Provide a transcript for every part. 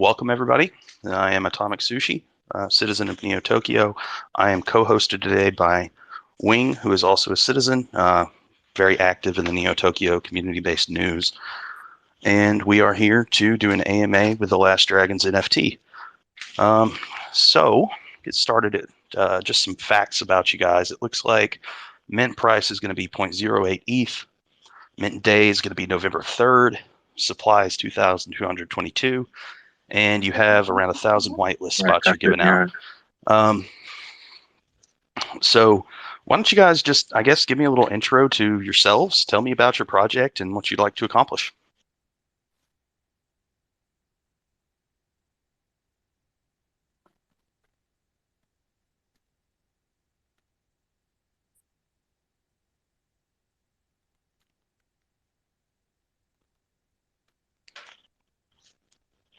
Welcome, everybody. I am Atomic Sushi, citizen of Neo Tokyo. I am co-hosted today by Wing, who is also a citizen, very active in the Neo Tokyo community-based news. And we are here to do an AMA with the Last Dragons NFT. So, get started at just some facts about you guys. It looks like mint price is going to be 0.08 ETH. Mint day is going to be November 3rd. Supply is 2,222. And you have around 1,000 whitelist spots you're giving out. So why don't you guys just, I guess, give me a little intro to yourselves. Tell me about your project and what you'd like to accomplish.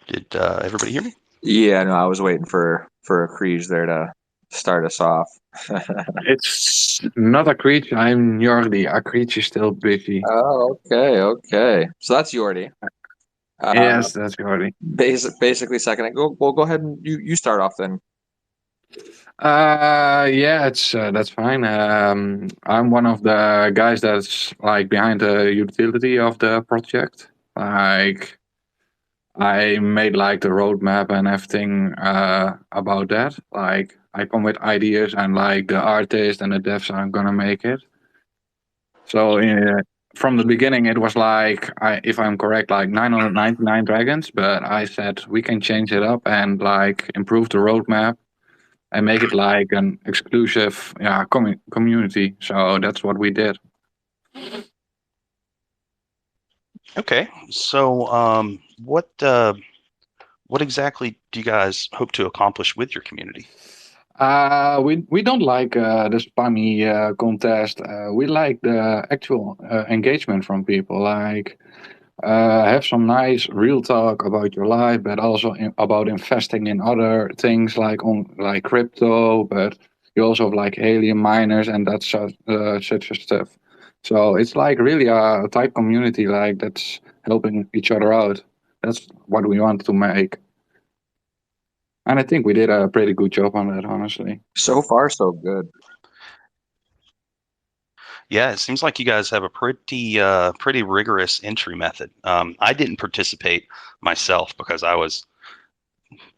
Did everybody hear me? Yeah, no, I was waiting for a Kriege there to start us off. It's not a Kriege. I'm Jordi. A Kriege is still busy. Oh, okay. So that's Jordi. Yes, that's Jordi. Basically, second. Go ahead and you start off then. Yeah, it's that's fine. I'm one of the guys that's like behind the utility of the project. Like, I made like the roadmap and everything about that. Like, I come with ideas and like the artist and the devs are gonna make it. So from the beginning, it was like, if I'm correct, like 999 dragons. But I said we can change it up and like improve the roadmap and make it like an exclusive community. So that's what we did. Okay, so what exactly do you guys hope to accomplish with your community? We don't like the spammy contest. We like the actual engagement from people. Like, have some nice real talk about your life, but also about investing in other things like like crypto. But you also have like alien miners and that such a stuff. So it's like really a type community like that's helping each other out. That's what we want to make. And I think we did a pretty good job on that, honestly. So far, so good. Yeah, it seems like you guys have a pretty rigorous entry method. I didn't participate myself because I was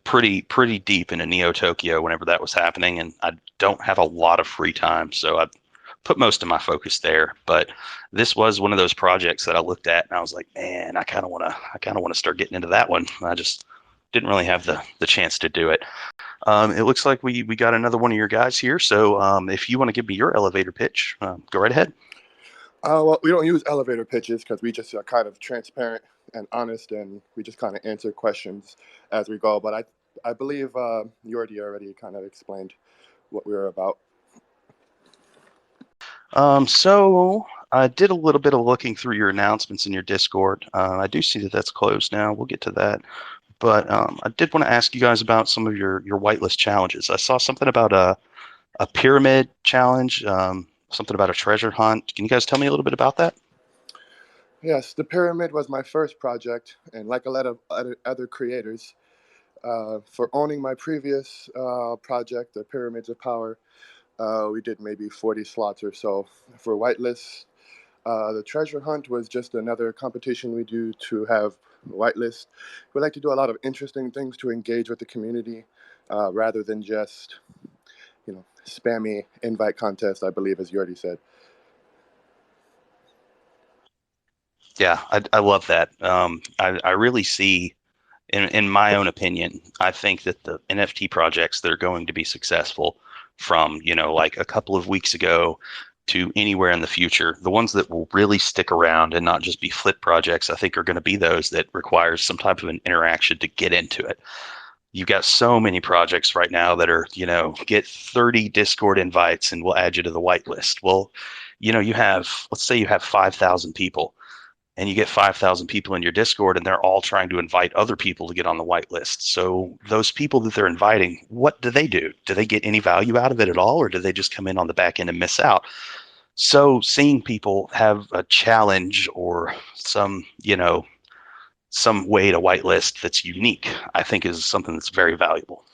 pretty deep into Neo Tokyo whenever that was happening, and I don't have a lot of free time, so I put most of my focus there. But this was one of those projects that I looked at and I was like, man, I kind of want to start getting into that one. I just didn't really have the chance to do it. It looks like we got another one of your guys here. So if you want to give me your elevator pitch, go right ahead. Well, we don't use elevator pitches because we just are kind of transparent and honest, and we just kind of answer questions as we go. But I believe Jordi already kind of explained what we were about. So I did a little bit of looking through your announcements in your Discord. I do see that that's closed now. We'll get to that. But I did want to ask you guys about some of your whitelist challenges. I saw something about a pyramid challenge, something about a treasure hunt. Can you guys tell me a little bit about that? Yes, the pyramid was my first project, and like a lot of other creators, for owning my previous project, the Pyramids of Power, we did maybe 40 slots or so. For whitelist, the treasure hunt was just another competition we do to have whitelist. We like to do a lot of interesting things to engage with the community, rather than just, spammy invite contest, I believe, as you already said. Yeah, I love that. I really see, in my own opinion, I think that the NFT projects that are going to be successful from, like a couple of weeks ago to anywhere in the future, the ones that will really stick around and not just be flip projects, I think are going to be those that requires some type of an interaction to get into it. You've got so many projects right now that are, get 30 Discord invites and we'll add you to the whitelist. Well, let's say you have 5,000 people and you get 5,000 people in your Discord and they're all trying to invite other people to get on the whitelist. So those people that they're inviting, what do? Do they get any value out of it at all? Or do they just come in on the back end and miss out? So seeing people have a challenge or some some way to whitelist that's unique, I think is something that's very valuable.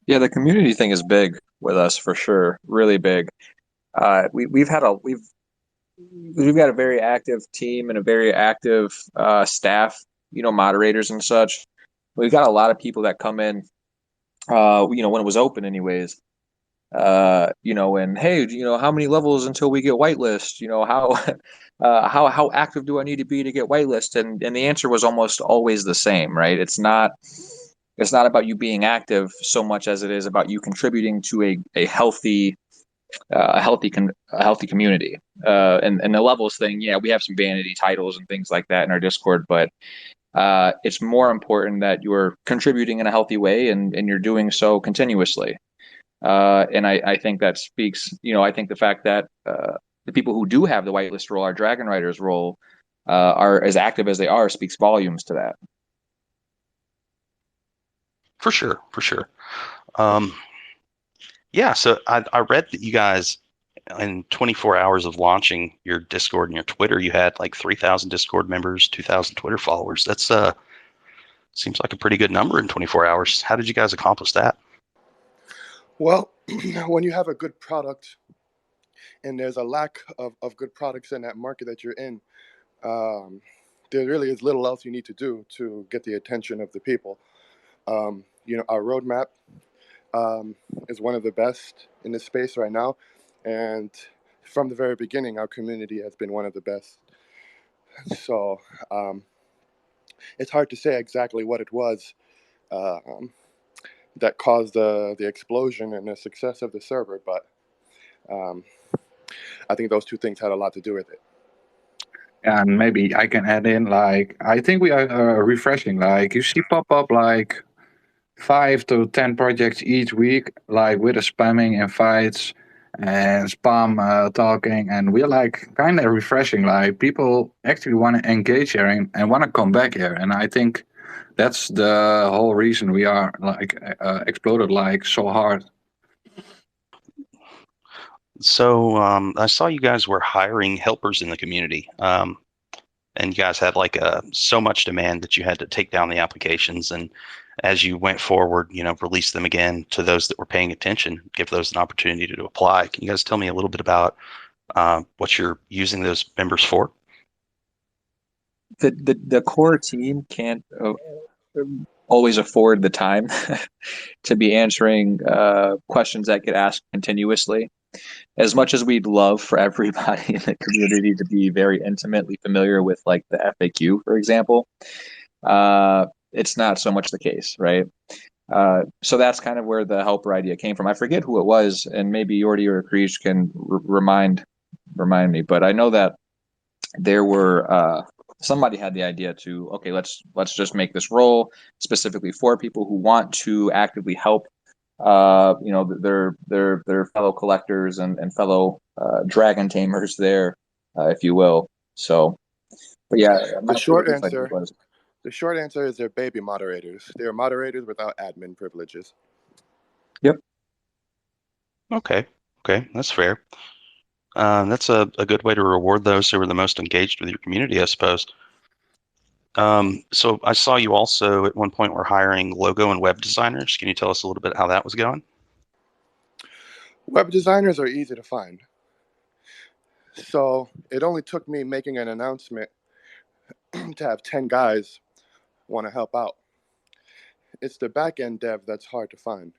Yeah, the community thing is big with us for sure, really big. We've got a very active team and a very active staff, moderators and such. We've got a lot of people that come in, when it was open anyways. And hey, how many levels until we get whitelist? How how active do I need to be to get whitelist? And the answer was almost always the same, right? It's not about you being active so much as it is about you contributing to a healthy community. And the levels thing, yeah, we have some vanity titles and things like that in our Discord, but it's more important that you're contributing in a healthy way and you're doing so continuously. And I think that speaks, I think the fact that the people who do have the whitelist role, our Dragon Riders role, are as active as they are, speaks volumes to that. For sure, for sure. Yeah, so I read that you guys, in 24 hours of launching your Discord and your Twitter, you had like 3,000 Discord members, 2,000 Twitter followers. That's seems like a pretty good number in 24 hours. How did you guys accomplish that? Well, when you have a good product and there's a lack of good products in that market that you're in, there really is little else you need to do to get the attention of the people. Our roadmap is one of the best in this space right now. And from the very beginning, our community has been one of the best. So it's hard to say exactly what it was that caused the explosion and the success of the server, but I think those two things had a lot to do with it. And maybe I can add in, like, I think we are refreshing. Like, you see pop up like 5 to 10 projects each week, like with the spamming and fights and spam talking, and we're like kind of refreshing. Like, people actually want to engage here and want to come back here, and I think that's the whole reason we are like exploded like so hard. So I saw you guys were hiring helpers in the community, and you guys had like so much demand that you had to take down the applications, and as you went forward, release them again to those that were paying attention, give those an opportunity to apply. Can you guys tell me a little bit about what you're using those members for? The core team can't always afford the time to be answering questions that get asked continuously. As much as we'd love for everybody in the community to be very intimately familiar with like the FAQ, for example, it's not so much the case, right? So that's kind of where the helper idea came from. I forget who it was, and maybe Yordi or Krish can remind me, but I know that there were somebody had the idea to, okay, let's just make this role specifically for people who want to actively help their fellow collectors and fellow dragon tamers there, if you will. So, but yeah, The short answer is they're baby moderators. They are moderators without admin privileges. Yep. Okay, that's fair. That's a good way to reward those who are the most engaged with your community, I suppose. So I saw you also at one point were hiring logo and web designers. Can you tell us a little bit how that was going? Web designers are easy to find. So it only took me making an announcement to have 10 guys want to help out. It's the back-end dev that's hard to find.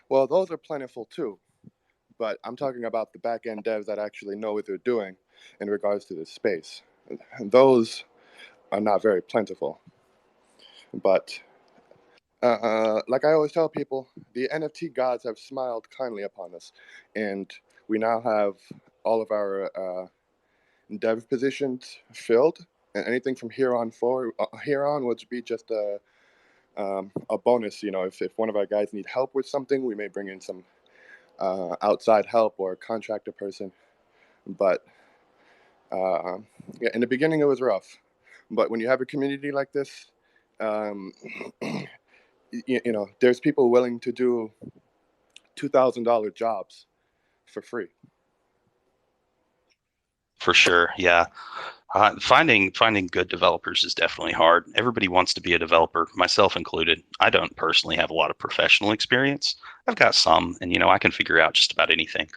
Well, those are plentiful too, but I'm talking about the back-end devs that actually know what they're doing in regards to this space. And those are not very plentiful. But like I always tell people, the NFT gods have smiled kindly upon us, and we now have all of our dev positions filled, and anything from here on forward, here on would be just a bonus. If one of our guys need help with something, we may bring in some outside help or a contractor person. But yeah, in the beginning it was rough, but when you have a community like this, there's people willing to do $2,000 jobs for free. For sure. Yeah. Finding good developers is definitely hard. Everybody wants to be a developer, myself included. I don't personally have a lot of professional experience. I've got some, and I can figure out just about anything.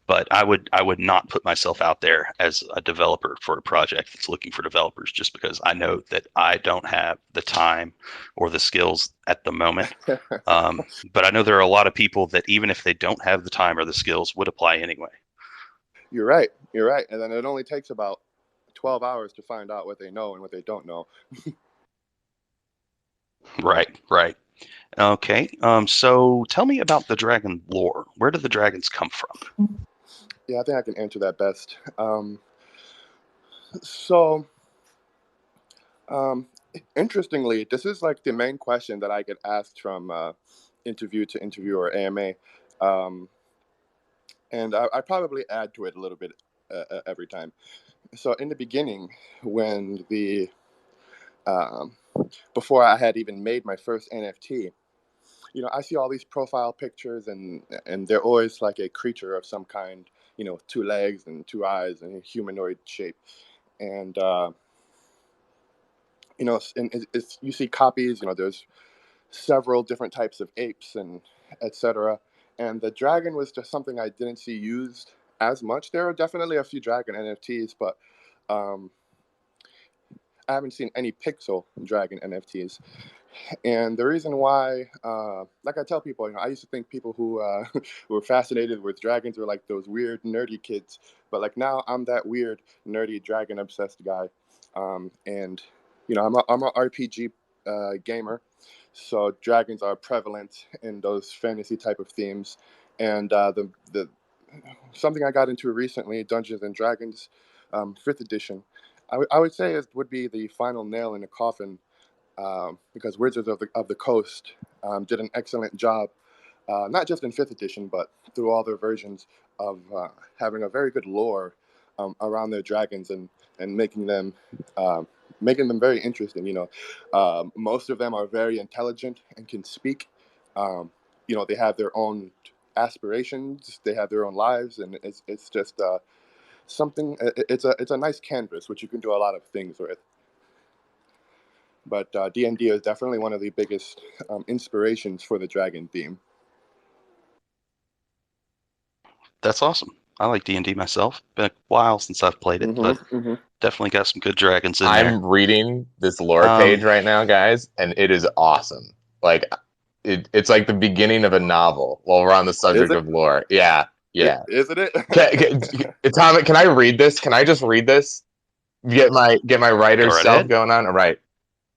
But I would not put myself out there as a developer for a project that's looking for developers, just because I know that I don't have the time or the skills at the moment. But I know there are a lot of people that, even if they don't have the time or the skills, would apply anyway. You're right. You're right. And then it only takes about 12 hours to find out what they know and what they don't know. Right, right. Okay. So tell me about the dragon lore. Where do the dragons come from? Yeah, I think I can answer that best. So, um, interestingly, this is like the main question that I get asked from interview to interview or AMA. Um, and I probably add to it a little bit every time. So, in the beginning, when um, before I had even made my first NFT, I see all these profile pictures, and they're always like a creature of some kind, with two legs and two eyes and a humanoid shape. And and you see copies. There's several different types of apes and etc. And the dragon was just something I didn't see used as much. There are definitely a few dragon NFTs, but um, I haven't seen any pixel dragon NFTs. And the reason why, like I tell people, I used to think people who who were fascinated with dragons were like those weird nerdy kids, but like now I'm that weird nerdy dragon obsessed guy. And I'm a RPG gamer, so dragons are prevalent in those fantasy type of themes. And the something I got into recently, Dungeons and Dragons, fifth edition. I would say it would be the final nail in the coffin, because Wizards of the Coast did an excellent job, not just in fifth edition, but through all their versions of having a very good lore around their dragons, and making them very interesting. Most of them are very intelligent and can speak. They have their own aspirations, they have their own lives, and it's just something. It's a nice canvas which you can do a lot of things with. But D&D is definitely one of the biggest inspirations for the dragon theme. That's awesome. I like D&D myself. Been a while since I've played it, but definitely got some good dragons in there. I'm reading this lore page right now, guys, and it is awesome. Like, it's like the beginning of a novel while we're on the subject of lore. Yeah. Isn't it? Atomic, can I read this? Can I just read this? Get my writer's self going on? All right.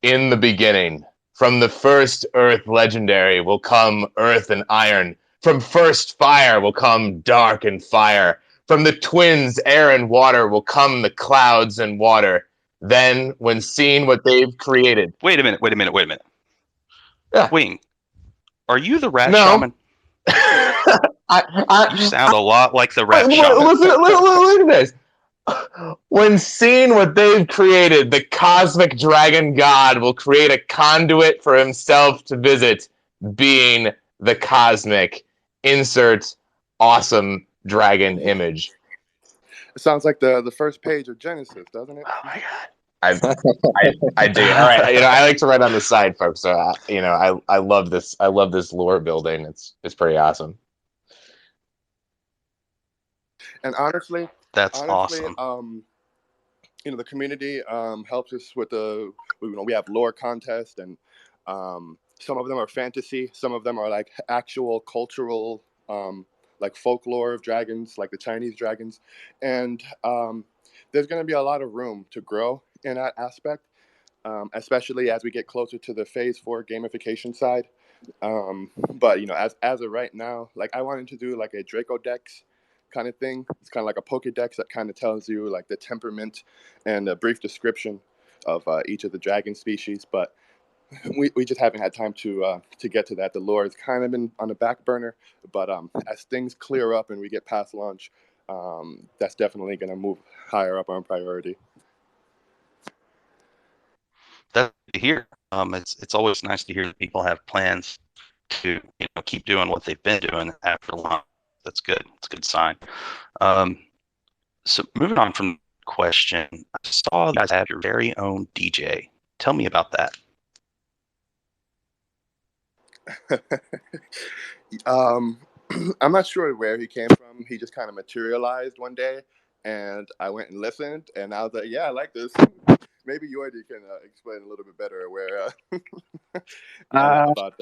In the beginning, from the first earth legendary will come earth and iron. From first fire will come dark and fire. From the twins, air and water, will come the clouds and water. Then, when seeing what they've created... Wait a minute. Yeah. Wing, are you the rat No. shaman? You sound a lot like the rat shaman. Look at this. When seeing what they've created, the cosmic dragon god will create a conduit for himself to visit, being the cosmic. Insert awesome dragon image. It sounds like the first page of Genesis, doesn't it? Oh my god. I dig it. All right, I like to write on the side, folks. So I love this. I love this lore building. It's pretty awesome. And honestly, that's awesome. The community helps us with we have lore contests, and some of them are fantasy, some of them are like actual cultural, like folklore of dragons, like the Chinese dragons, and there's going to be a lot of room to grow in that aspect, especially as we get closer to the phase 4 gamification side. But as of right now, like I wanted to do like a Draco Dex kind of thing. It's kind of like a Pokédex that kind of tells you like the temperament and a brief description of each of the dragon species, but we just haven't had time to get to that. The lore has kind of been on the back burner, but as things clear up and we get past launch, that's definitely going to move higher up on priority. That's good to hear. It's always nice to hear that people have plans to keep doing what they've been doing after launch. That's good. It's a good sign. So moving on from question. I saw you guys have your very own DJ. Tell me about that. I'm not sure where he came from. He just kind of materialized one day, and I went and listened, and I was like, "Yeah, I like this." Maybe you already can explain a little bit better where about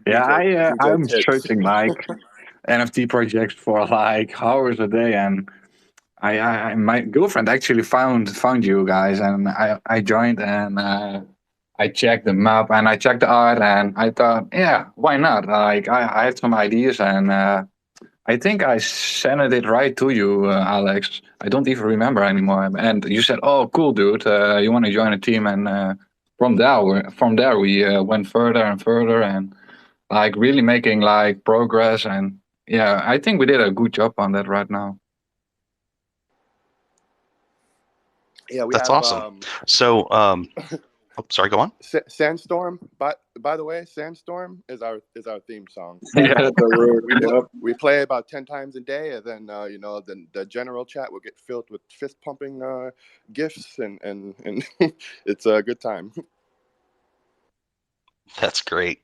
Yeah, DJ I'm tips. searching like NFT projects for like hours a day, and my girlfriend actually found you guys, and I joined, and I checked the map and I checked the art, and I thought, yeah, why not? Like I had some ideas, and I think I sent it right to you, Alex. I don't even remember anymore. And you said, "Oh, cool, dude. You want to join a team?" And from there we went further and further, and like really making like progress. And yeah, I think we did a good job on that right now. Yeah, we That's have awesome. So, sorry, go on. Sandstorm. By the way, Sandstorm is our theme song. Yeah, We play about 10 times a day, and then the general chat will get filled with fist pumping gifts, and it's a good time. That's great.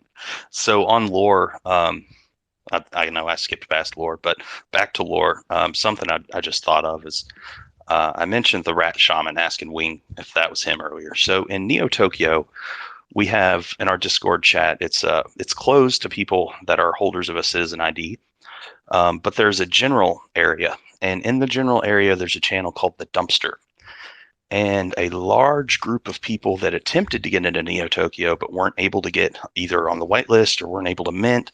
So on lore, I know I skipped past lore, but back to lore. Something I just thought of is I mentioned the rat shaman asking Wing if that was him earlier. So in Neo Tokyo, we have in our Discord chat, it's closed to people that are holders of a citizen ID, but there's a general area, and in the general area, there's a channel called the Dumpster. And a large group of people that attempted to get into Neo Tokyo but weren't able to get either on the whitelist or weren't able to mint,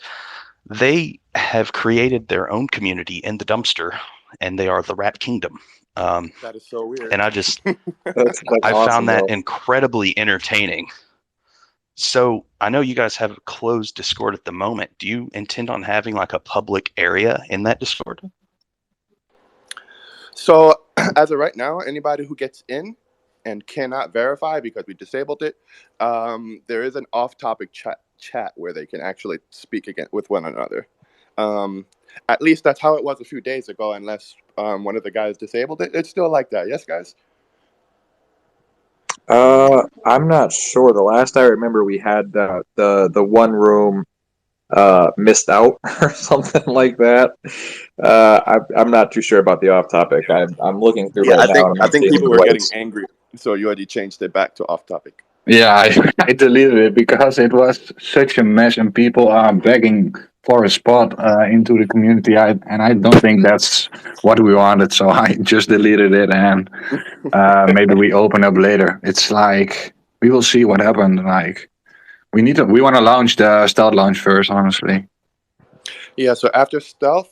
they have created their own community in the Dumpster, and they are the Rat Kingdom. That is so weird. And I just that's I awesome, found that bro. incredibly entertaining. So I know you guys have a closed Discord at the moment. Do you intend on having like a public area in that Discord? So as of right now, anybody who gets in and cannot verify because we disabled it, there is an off-topic chat where they can actually speak again with one another. At least that's how it was a few days ago, unless one of the guys disabled it. It's still like that. Yes, guys? I'm not sure. The last I remember, we had the one room missed out or something like that. I'm not too sure about the off topic. I'm looking through Yeah, right now, and I'm I not think seeing people any were getting lights. angry, so you already changed it back to off-topic. Yeah, I deleted it because it was such a mess, and people are begging for a spot into the community. And I don't think that's what we wanted, so I just deleted it, and maybe we open up later. It's like we will see what happened. Like we want to launch the stealth launch first, honestly. Yeah, so after stealth,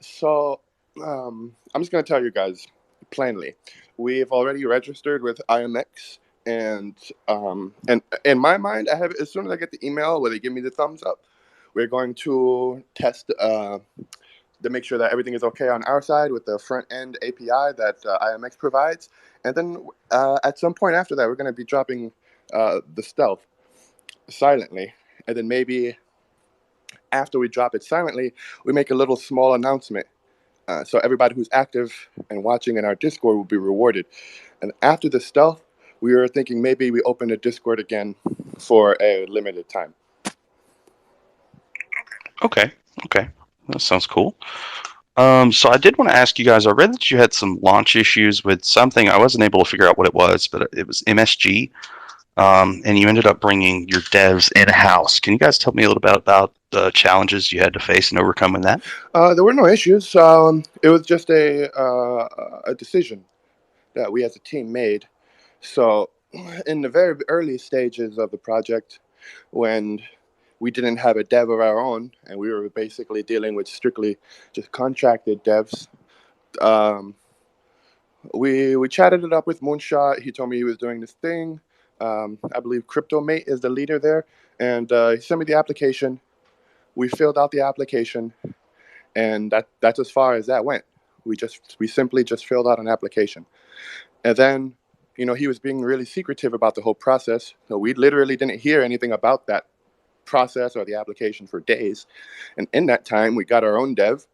so I'm just going to tell you guys plainly, we've already registered with IMX, and in my mind, I have as soon as I get the email where they give me the thumbs up, we're going to test to make sure that everything is okay on our side with the front end API that IMX provides, and then at some point after that, we're going to be dropping the stealth silently, and then maybe after we drop it silently, we make a little small announcement. So everybody who's active and watching in our Discord will be rewarded. And after the stealth, we were thinking maybe we open the Discord again for a limited time. Okay, that sounds cool. So I did want to ask you guys. I read that you had some launch issues with something. I wasn't able to figure out what it was, but it was MSG. And you ended up bringing your devs in-house. Can you guys tell me a little bit about the challenges you had to face in overcoming that? There were no issues. It was just a decision that we as a team made. So in the very early stages of the project, when we didn't have a dev of our own and we were basically dealing with strictly just contracted devs, we chatted it up with Moonshot. He told me he was doing this thing. I believe CryptoMate is the leader there, and he sent me the application. We filled out the application, and that's as far as that went. We simply just filled out an application, and then he was being really secretive about the whole process. So we literally didn't hear anything about that process or the application for days. And in that time, we got our own dev.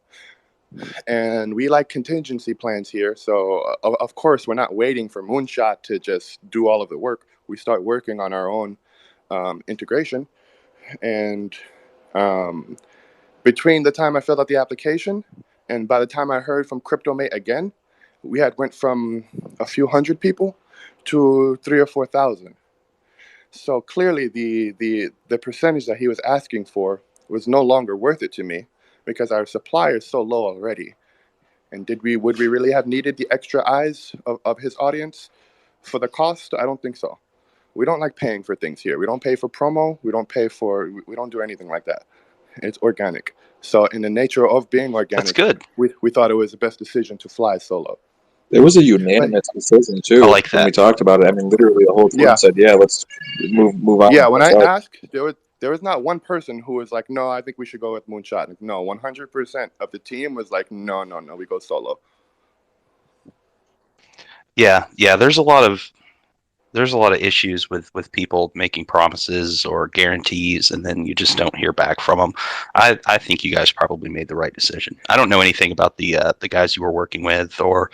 and we like contingency plans here. So of course, we're not waiting for Moonshot to just do all of the work. We start working on our own integration, and um, between the time I filled out the application and by the time I heard from CryptoMate again, we had went from a few hundred people to 3 or 4 thousand. So clearly, the percentage that he was asking for was no longer worth it to me because our supply is so low already. And would we really have needed the extra eyes of his audience for the cost? I don't think so. We don't like paying for things here. We don't pay for promo. We don't do anything like that. It's organic. So in the nature of being organic, That's good. We thought it was the best decision to fly solo. It was a unanimous decision too. I like when we that. talked about it. I mean, literally the whole team Yeah. said, "Yeah, let's move on." Yeah, when I That's right. asked, there was not one person who was like, "No, I think we should go with Moonshot." Like, no, 100% of the team was like, "No, no, no, we go solo." Yeah, there's a lot of issues with people making promises or guarantees and then you just don't hear back from them. I think you guys probably made the right decision. I don't know anything about the guys you were working with or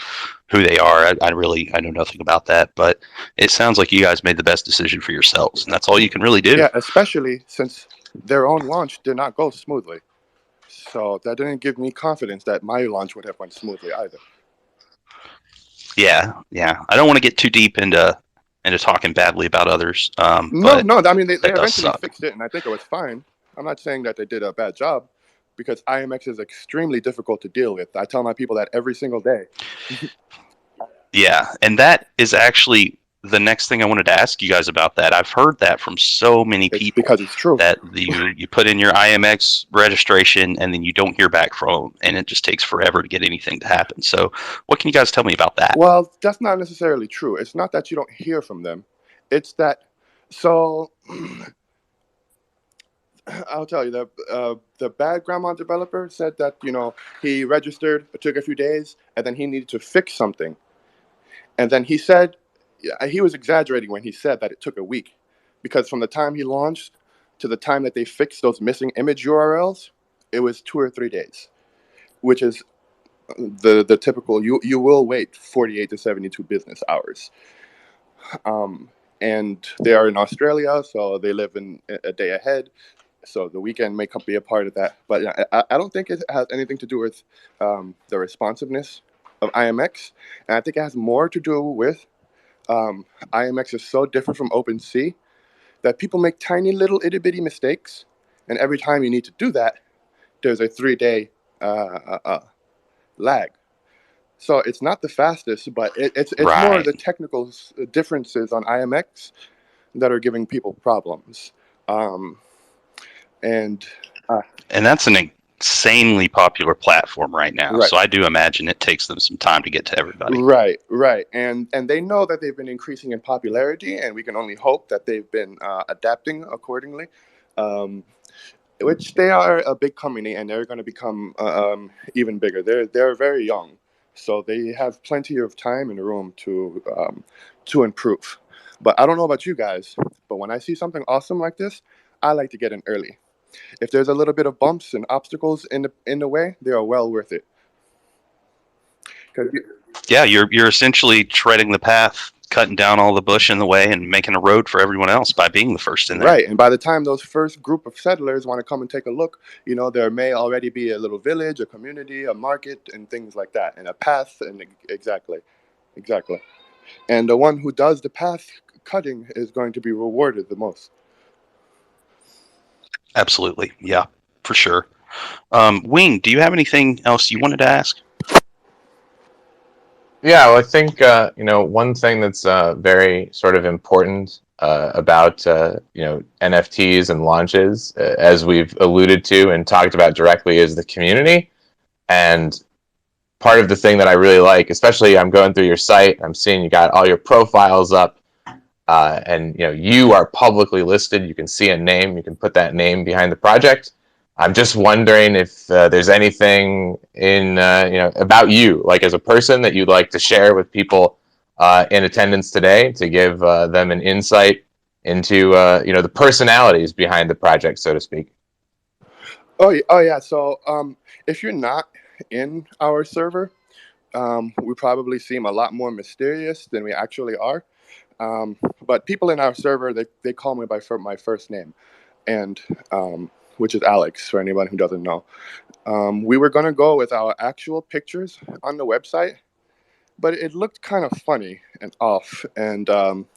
who they are. I know nothing about that, but it sounds like you guys made the best decision for yourselves, and that's all you can really do. Yeah, especially since their own launch did not go smoothly. So that didn't give me confidence that my launch would have went smoothly either. Yeah. I don't want to get too deep into talking badly about others. No, I mean, they eventually suck. fixed it, and I think it was fine. I'm not saying that they did a bad job, because IMX is extremely difficult to deal with. I tell my people that every single day. Yeah, and that is actually the next thing I wanted to ask you guys about that. I've heard that from so many people because it's true. that you put in your IMX registration and then you don't hear back from them, and it just takes forever to get anything to happen. So what can you guys tell me about that? Well, that's not necessarily true. It's not that you don't hear from them. It's that, so I'll tell you, the bad grandma developer said that, he registered, it took a few days, and then he needed to fix something. And then he said, he was exaggerating when he said that it took a week, because from the time he launched to the time that they fixed those missing image URLs, it was 2 or 3 days, which is the typical, you will wait 48 to 72 business hours. And they are in Australia, so they live in a day ahead. So the weekend may be a part of that. But I don't think it has anything to do with the responsiveness of IMX. And I think it has more to do with IMX is so different from OpenSea that people make tiny little itty bitty mistakes. And every time you need to do that, there's a 3-day lag. So it's not the fastest, but it's Right. more the technical differences on IMX that are giving people problems. And that's an insanely popular platform right now. Right. So I do imagine it takes them some time to get to everybody. Right. And they know that they've been increasing in popularity, and we can only hope that they've been adapting accordingly. Which they are a big company, and they're going to become even bigger. They're very young, so they have plenty of time and room to improve. But I don't know about you guys, but when I see something awesome like this, I like to get in early. If there's a little bit of bumps and obstacles in the way, they are well worth it. Yeah, you're essentially treading the path, cutting down all the bush in the way, and making a road for everyone else by being the first in there. Right, and by the time those first group of settlers want to come and take a look, there may already be a little village, a community, a market, and things like that, and a path, and exactly. And the one who does the path cutting is going to be rewarded the most. Absolutely, yeah, for sure. Wing, do you have anything else you wanted to ask? Yeah, well, I think one thing that's very sort of important about NFTs and launches, as we've alluded to and talked about directly, is the community. And part of the thing that I really like, especially I'm going through your site, I'm seeing you got all your profiles up, and you are publicly listed. You can see a name. You can put that name behind the project. I'm just wondering if there's anything in about you, like as a person, that you'd like to share with people in attendance today to give them an insight into the personalities behind the project, so to speak. Oh yeah. So if you're not in our server, we probably seem a lot more mysterious than we actually are. But people in our server, they call me by my first name, and which is Alex, for anyone who doesn't know. We were going to go with our actual pictures on the website, but it looked kind of funny and off, and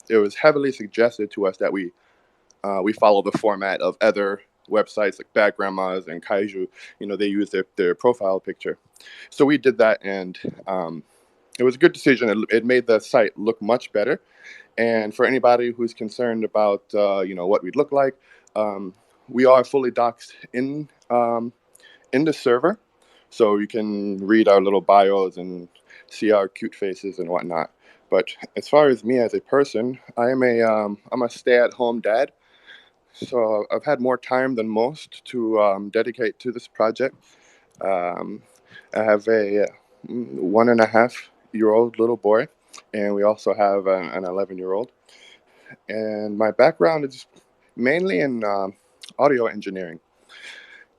it was heavily suggested to us that we follow the format of other websites like Bad Grandmas and Kaiju. They use their profile picture. So we did that, and it was a good decision. It made the site look much better. And for anybody who's concerned about what we'd look like, we are fully doxed in the server, so you can read our little bios and see our cute faces and whatnot. But as far as me as a person, I'm a stay-at-home dad, so I've had more time than most to dedicate to this project. I have a 1.5-year-old little boy, and we also have an 11-year-old. And my background is mainly in audio engineering.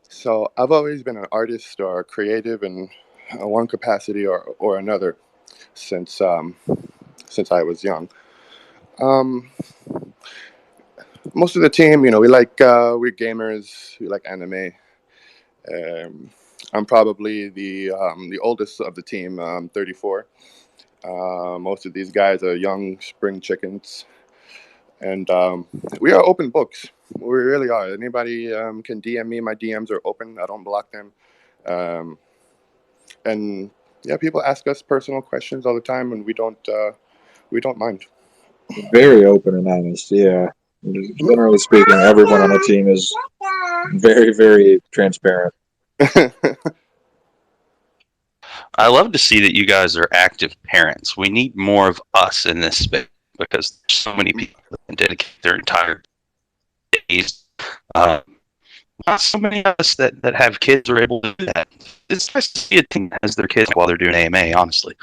So I've always been an artist or a creative in one capacity or another since I was young. Most of the team, we're gamers. We like anime. I'm probably the oldest of the team. I'm 34. Most of these guys are young spring chickens, and we are open books. We really are. Anybody can DM me. My DMs are open. I don't block them. And yeah, people ask us personal questions all the time, and we don't mind. Very open and honest. Yeah. Generally speaking, everyone on the team is very, very transparent. I love to see that you guys are active parents. We need more of us in this space because there's so many people that can dedicate their entire days. Not so many of us that have kids are able to do that. It's nice to see a team that has their kids while they're doing AMA, honestly.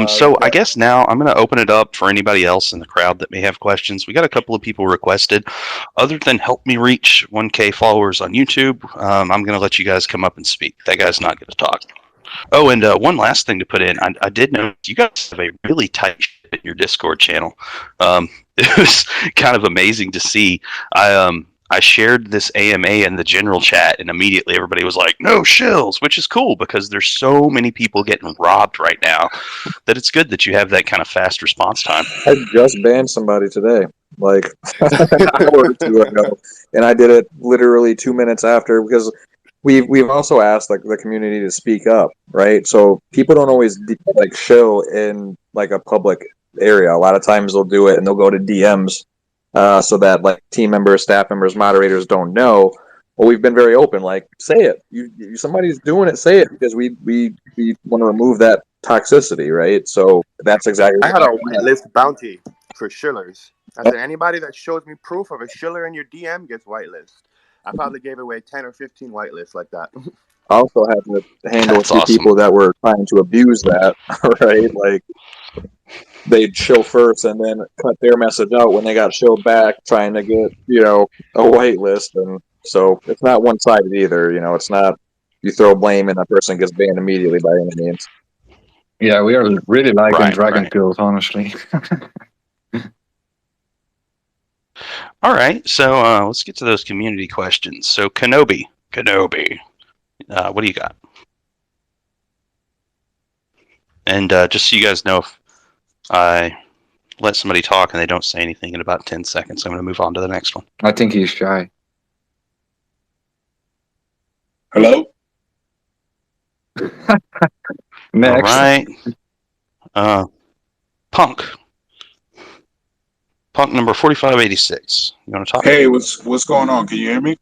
So I guess now I'm going to open it up for anybody else in the crowd that may have questions. We got a couple of people requested. Other than help me reach 1K followers on YouTube, I'm going to let you guys come up and speak. That guy's not going to talk. Oh, and one last thing to put in. I did notice you guys have a really tight ship in your Discord channel. It was kind of amazing to see. I shared this AMA in the general chat, and immediately everybody was like, no shills, which is cool because there's so many people getting robbed right now that it's good that you have that kind of fast response time. I just banned somebody today, like an hour or two ago, and I did it literally 2 minutes after because we've also asked like the community to speak up, right? So people don't always like shill in like a public area. A lot of times they'll do it and they'll go to DMs. So that like team members, staff members, moderators don't know. Well, we've been very open. Like, say it. You somebody's doing it. Say it because we want to remove that toxicity, right? So that's exactly. I had a whitelist bounty for shillers. I said anybody that shows me proof of a shiller in your DM gets whitelist. I probably gave away 10 or 15 whitelists like that. I also had to handle a few people that were trying to abuse that, right? Like. They'd shill first and then cut their message out when they got shilled back, trying to get, a whitelist. And so it's not one-sided either. It's not you throw blame and that person gets banned immediately by any means. Yeah, we are really liking Dragon Kills, honestly. All right, so let's get to those community questions. So Kenobi, what do you got? And just so you guys know, if I let somebody talk and they don't say anything in about 10 seconds, I'm going to move on to the next one. I think he's shy. Hello? Next. All right. Punk number 4586. You want to talk? Hey, what's going on? Can you hear me?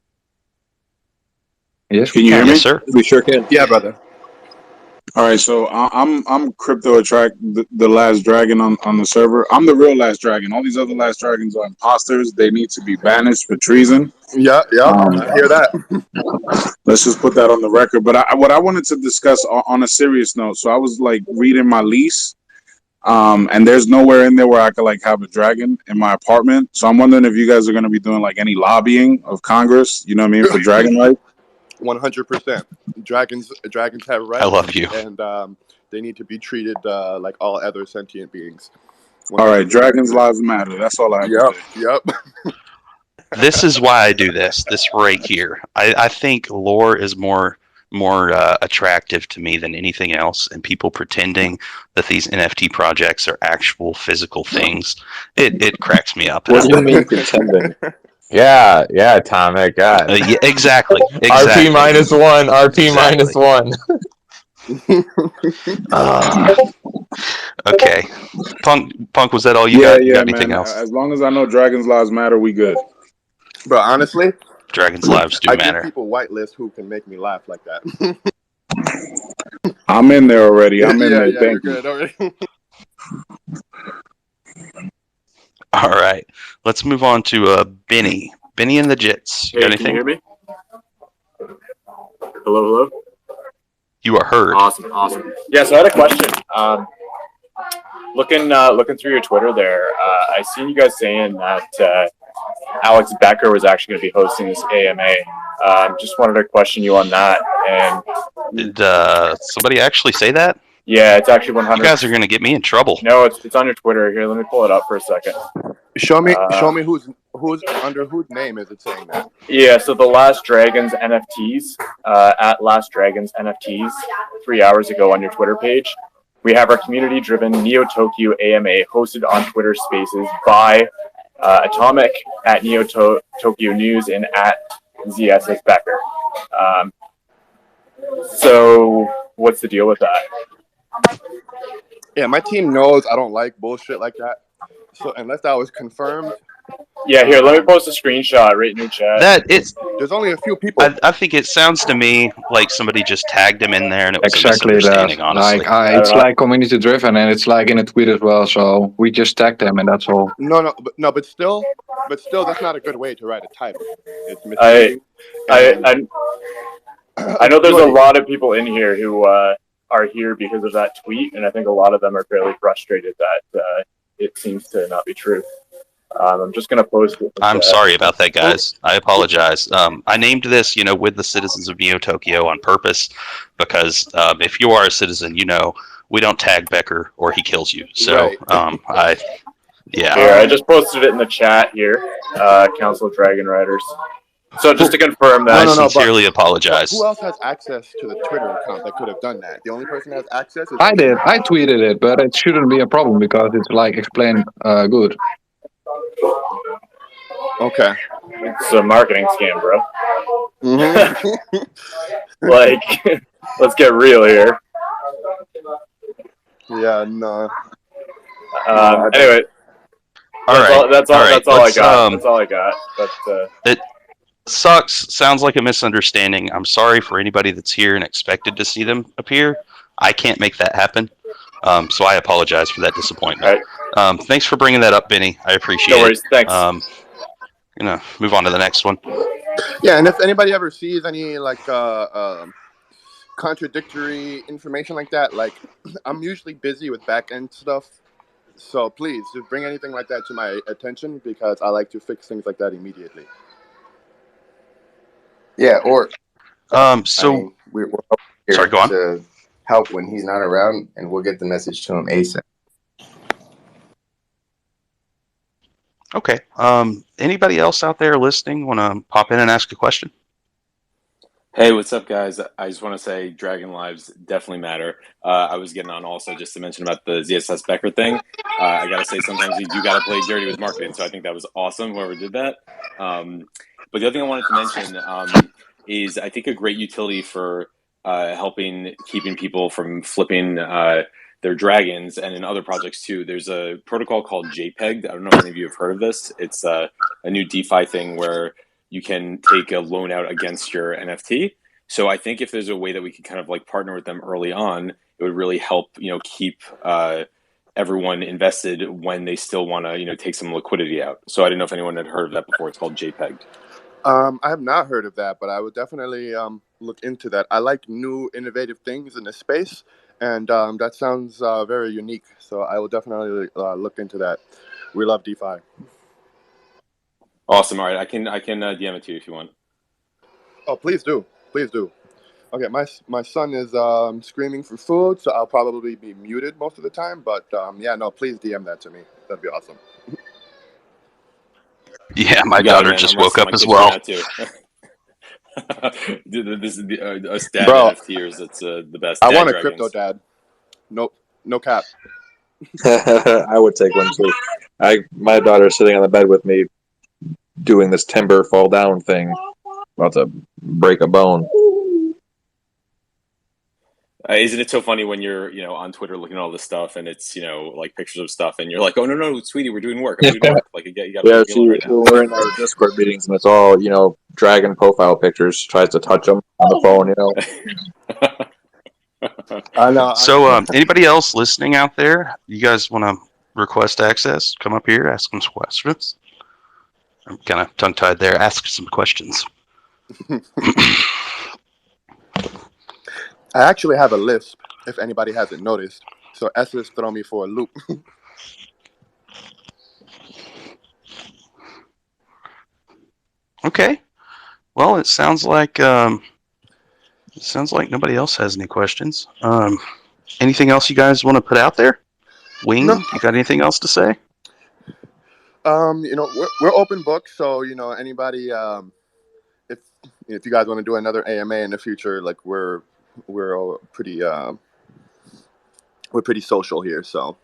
Yes. Can you hear me? Yes, sir. We sure can. Yeah, brother. All right, so I'm Crypto Attract, the Last Dragon on the server. I'm the real Last Dragon. All these other Last Dragons are imposters. They need to be banished for treason. Yeah, I hear that. Let's just put that on the record. But what I wanted to discuss on a serious note. So I was like reading my lease. And there's nowhere in there where I could like have a dragon in my apartment. So I'm wondering if you guys are going to be doing like any lobbying of Congress, you know what I mean, for dragon rights. 100%. Dragons have rights. I love you. And they need to be treated like all other sentient beings. 100%. All right, dragons' lives matter. That's all I have to say. Yep. This is why I do this right here. I think lore is more attractive to me than anything else, and people pretending that these NFT projects are actual physical things, it cracks me up. What do you mean pretending? Yeah, Atomic. God. Yeah, exactly. RP minus one. RP minus one. Okay. Punk, was that all you got? You got anything else? As long as I know dragons' lives matter, we good. But honestly, dragons' lives do matter. I give people whitelist who can make me laugh like that. I'm in there already. I'm in there. Yeah, Thank you're you. good already. All right. Let's move on to Benny. Benny and the Jits. You got anything? Can you hear me? Hello? You are heard. Awesome. Yeah, so I had a question. Looking through your Twitter there, I seen you guys saying that Alex Becker was actually going to be hosting this AMA. Just wanted to question you on that. And did somebody actually say that? Yeah, it's actually 100. You guys are going to get me in trouble. No, it's on your Twitter. Here, let me pull it up for a second. Show me who's under whose name is it saying that? Yeah, so the Last Dragons NFTs at Last Dragons NFTs 3 hours ago on your Twitter page. We have our community-driven Neo Tokyo AMA hosted on Twitter Spaces by Atomic at Neo Tokyo News and at ZSS Becker. So what's the deal with that? Yeah, my team knows I don't like bullshit like that. So unless that was confirmed. Yeah, here, let me post a screenshot right in your chat. There's only a few people. I think it sounds to me like somebody just tagged him in there and it was exactly a misunderstanding, honestly. Like, it's like community driven and it's like in a tweet as well, so we just tagged them and that's all. But still that's not a good way to write a title. It's misleading. I know there's a lot of people in here who are here because of that tweet, and I think a lot of them are fairly frustrated that it seems to not be true. I'm just going to post it. I'm sorry about that, guys. I apologize. I named this, with the citizens of Neo Tokyo on purpose because if you are a citizen, we don't tag Becker or he kills you. So, right. Here, I just posted it in the chat here, Council of Dragon Riders. So just to confirm that, I sincerely apologize. Who else has access to the Twitter account that could have done that? The only person that has access is I did. I tweeted it, but it shouldn't be a problem because it's like explained good. Okay. It's a marketing scam, bro. Mm-hmm. Like, let's get real here. Yeah, no. Anyway. That's all I got. That's all I got. But it sucks. Sounds like a misunderstanding. I'm sorry for anybody that's here and expected to see them appear. I can't make that happen. So I apologize for that disappointment. Right. Thanks for bringing that up, Benny. I appreciate it. No worries. Thanks. Move on to the next one. Yeah, and if anybody ever sees any contradictory information like that, I'm usually busy with back end stuff. So please, just bring anything like that to my attention because I like to fix things like that immediately. Yeah, or we're here sorry, go on. to help when he's not around, and we'll get the message to him ASAP. Okay. Anybody else out there listening want to pop in and ask a question? Hey, what's up, guys? I just want to say Dragon Lives definitely matter. I was getting on also just to mention about the ZSS Becker thing. I got to say, sometimes you do got to play dirty with marketing, so I think that was awesome, whoever did that. But the other thing I wanted to mention is I think a great utility for helping keeping people from flipping their dragons, and in other projects too. There's a protocol called JPEG. I don't know if any of you have heard of this. It's a new DeFi thing where you can take a loan out against your NFT. So I think if there's a way that we could kind of partner with them early on, it would really help, keep everyone invested when they still want to, take some liquidity out. So I didn't know if anyone had heard of that before. It's called JPEG. I have not heard of that, but I would definitely look into that. I like new innovative things in this space, and that sounds very unique. So I will definitely look into that. We love DeFi. Awesome. All right, I can DM it to you if you want. Oh, please do, please do. Okay, my son is screaming for food, so I'll probably be muted most of the time. But yeah, no, please DM that to me. That'd be awesome. Yeah, my daughter just woke up as well. This is us dad Bro, NFTers. That's the best. I Dad want a dragons. crypto dad. No cap. I would take one too. My daughter is sitting on the bed with me, doing this timber fall down thing, about to break a bone. Isn't it so funny when you're, on Twitter looking at all this stuff and it's, like pictures of stuff and you're like, oh no, sweetie, we're doing work. I'm doing work. Like you got to leave me alone right now. We're in our Discord meetings and it's all dragon profile pictures. Tries to touch them on the phone. I know. So, anybody else listening out there? You guys want to request access? Come up here, ask some questions. I'm kind of tongue-tied there. Ask some questions. I actually have a lisp, if anybody hasn't noticed. So S is throw me for a loop. Okay. Well, it sounds like nobody else has any questions. Anything else you guys want to put out there? Wing, No. you got anything else to say? We're open book, so anybody, if you guys want to do another AMA in the future, like we're pretty social here, so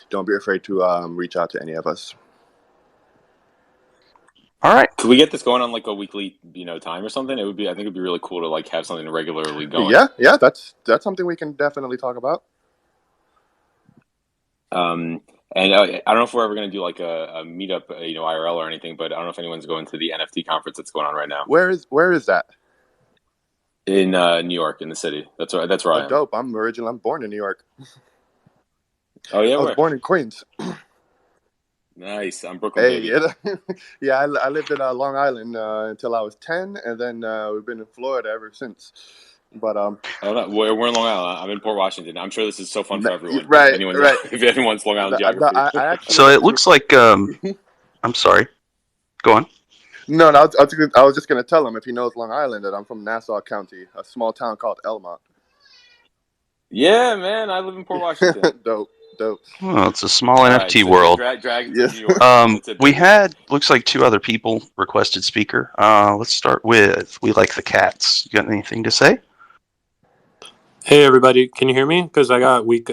don't be afraid to reach out to any of us. All right. Could we get this going on like a weekly, time or something? I think it'd be really cool to like have something regularly going. Yeah, that's something we can definitely talk about. And I don't know if we're ever going to do like a meetup, IRL or anything, but I don't know if anyone's going to the NFT conference that's going on right now. Where is that? In New York, in the city. That's where I am. Dope. I'm born in New York. Oh yeah, I was born in Queens. Nice. I'm Brooklyn, baby. Yeah. I lived in Long Island until I was 10, and then we've been in Florida ever since. But we're in Long Island. I'm in Port Washington. I'm sure this is so fun for everyone. Right. If anyone's Long Island geography. So it looks like. I'm sorry. Go on. No, I was just gonna tell him if he knows Long Island that I'm from Nassau County, a small town called Elmont. Yeah, man, I live in Port Washington. Dope. Well, it's a small NFT world. We had looks like 2 other people requested speaker. Let's start with We Like the Cats. You got anything to say? Hey everybody, can you hear me? Because I got weak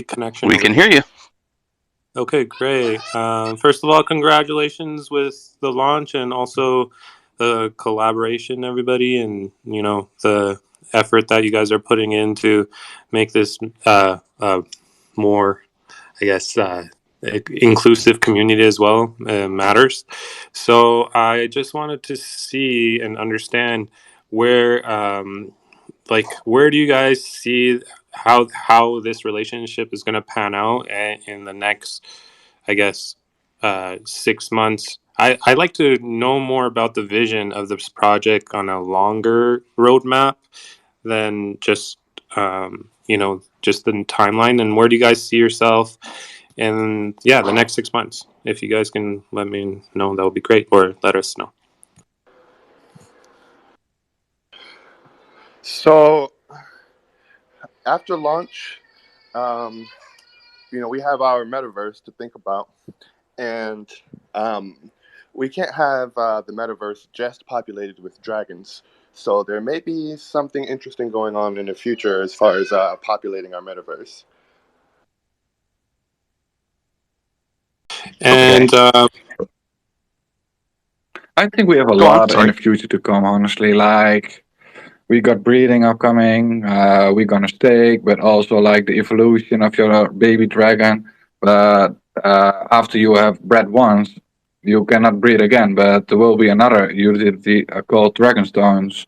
connection. We can hear you. Okay, great. First of all, congratulations with the launch and also the collaboration, everybody, and the effort that you guys are putting in to make this more, I guess, inclusive community as well matters. So I just wanted to see and understand where do you guys see how this relationship is going to pan out in the next, I guess, 6 months? I'd like to know more about the vision of this project on a longer roadmap than just just the timeline. And where do you guys see yourself in the next 6 months? If you guys can let me know, that would be great, or let us know. So after launch, we have our metaverse to think about, and we can't have the metaverse just populated with dragons. So there may be something interesting going on in the future as far as populating our metaverse. And I think we have a lot in the future to come, honestly. Like, we got breeding upcoming, we're gonna stake, but also like the evolution of your baby dragon. But after you have bred once, you cannot breed again, but there will be another utility called Dragonstones.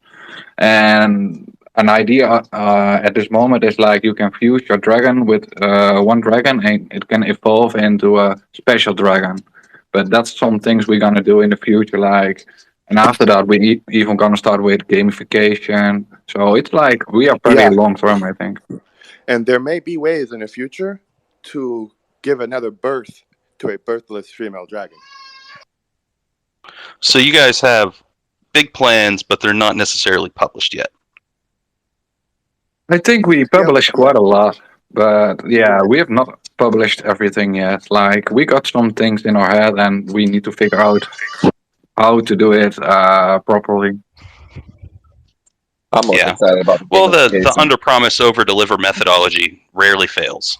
And an idea at this moment is like you can fuse your dragon with one dragon and it can evolve into a special dragon. But that's some things we're gonna do in the future, like, and after that we even gonna start with gamification. So it's like we are pretty long term, I think. And there may be ways in the future to give another birth to a birthless female dragon. So you guys have big plans, but they're not necessarily published yet. I think we published quite a lot, but yeah, we have not published everything yet. Like, we got some things in our head, and we need to figure out how to do it properly. I'm most excited about the under promise over deliver methodology rarely fails.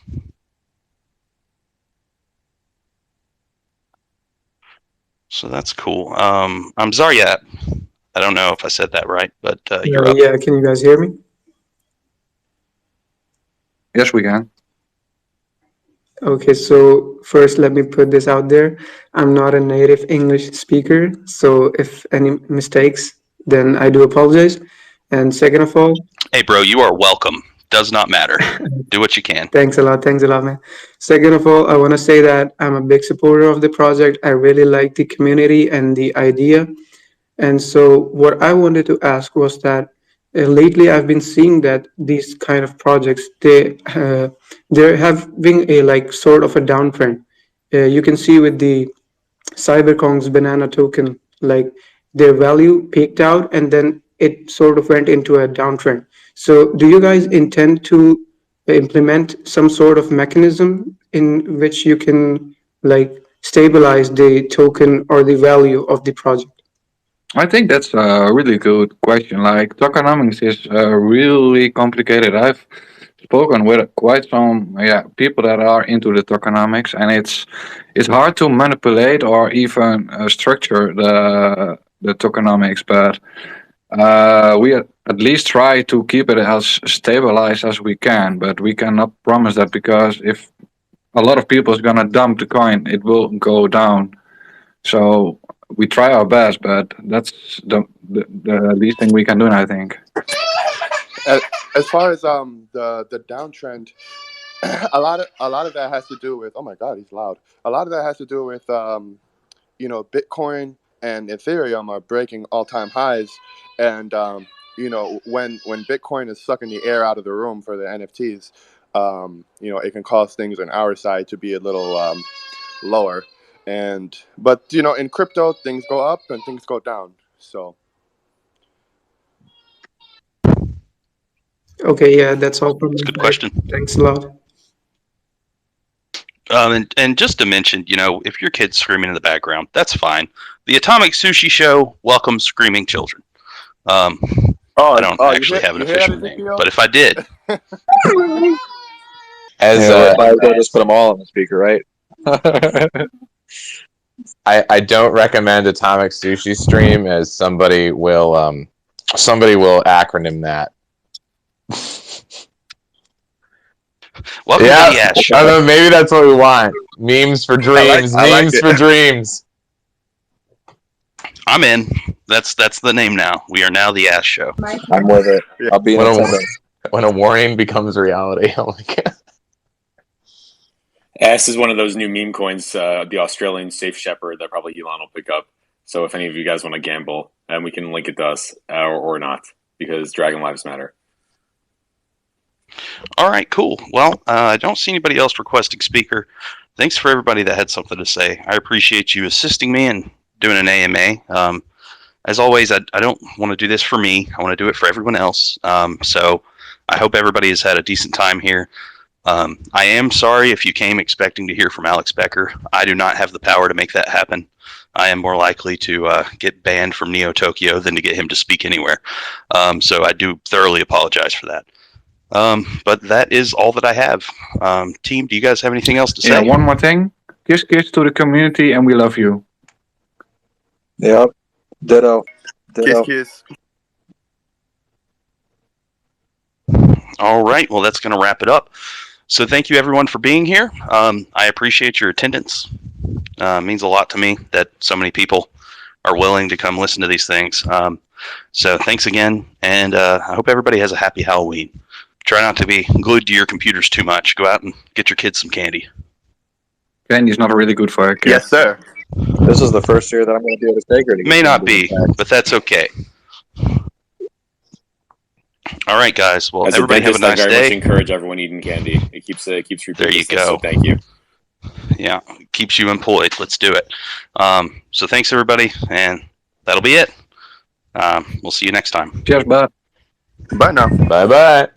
So that's cool. I'm Zaryat. I don't know if I said that right, but you're up. Yeah, can you guys hear me? Yes, we can. Okay, so first let me put this out there. I'm not a native English speaker, so if any mistakes, then I do apologize. And second of all... Hey, bro, you are welcome. Does not matter. Do what you can. Thanks a lot, man. Second of all, I want to say that I'm a big supporter of the project. I really like the community and the idea. And so what I wanted to ask was that lately I've been seeing that these kind of projects, they're having a like sort of a downtrend. You can see with the Cyberkong's banana token, like their value peaked out and then it sort of went into a downtrend. So do you guys intend to implement some sort of mechanism in which you can like stabilize the token or the value of the project? I think that's a really good question. Like, tokenomics is really complicated. I've spoken with quite some people that are into the tokenomics, and it's hard to manipulate or even structure the tokenomics. But we at least try to keep it as stabilized as we can. But we cannot promise that, because if a lot of people is gonna dump the coin, it will go down. So we try our best, but that's the least thing we can do, I think. As far as the downtrend, a lot of that has to do with, oh my God, he's loud. A lot of that has to do with Bitcoin and Ethereum are breaking all-time highs, and when Bitcoin is sucking the air out of the room for the NFTs, it can cause things on our side to be a little lower. But in crypto, things go up and things go down. So. Okay, yeah, that's all from me. Good question. Thanks a lot. And just to mention, if your kid's screaming in the background, that's fine. The Atomic Sushi Show welcomes screaming children. I don't actually have an official name, but if I did. We'll just put them all on the speaker, right? I don't recommend Atomic Sushi Stream, as somebody will acronym that. Welcome to the Ash Show. I don't know, maybe that's what we want. Memes for dreams. Memes for dreams. I'm in. That's the name now. We are now the Ash Show. I'm with it. I'll be in attendance. When a warning becomes reality. Oh my God. S is one of those new meme coins, the Australian Safe Shepherd, that probably Elon will pick up. So if any of you guys want to gamble, and we can link it to us or not, because Dragon Lives Matter. All right, cool. Well, I don't see anybody else requesting speaker. Thanks for everybody that had something to say. I appreciate you assisting me in doing an AMA. As always, I don't want to do this for me. I want to do it for everyone else. So I hope everybody has had a decent time here. I am sorry if you came expecting to hear from Alex Becker. I do not have the power to make that happen. I am more likely to get banned from Neo Tokyo than to get him to speak anywhere. So I do thoroughly apologize for that. But that is all that I have. Team, do you guys have anything else to say? Yeah, one more thing. Kiss to the community, and we love you. Yep. Ditto. Kiss. All right. Well, that's going to wrap it up. So thank you, everyone, for being here. I appreciate your attendance. It means a lot to me that so many people are willing to come listen to these things. So thanks again, and I hope everybody has a happy Halloween. Try not to be glued to your computers too much. Go out and get your kids some candy. Candy's not really good for a kid. Yes, sir. This is the first year that I'm going to be able to stay here. May not be, but that's okay. All right, guys. Well, As everybody a dentist, have a nice I very much day. encourage everyone eating candy. It keeps your There you go. So thank you. Yeah, keeps you employed. Let's do it. So thanks, everybody, and that'll be it. We'll see you next time. Cheers, bye. Bye now. Bye bye.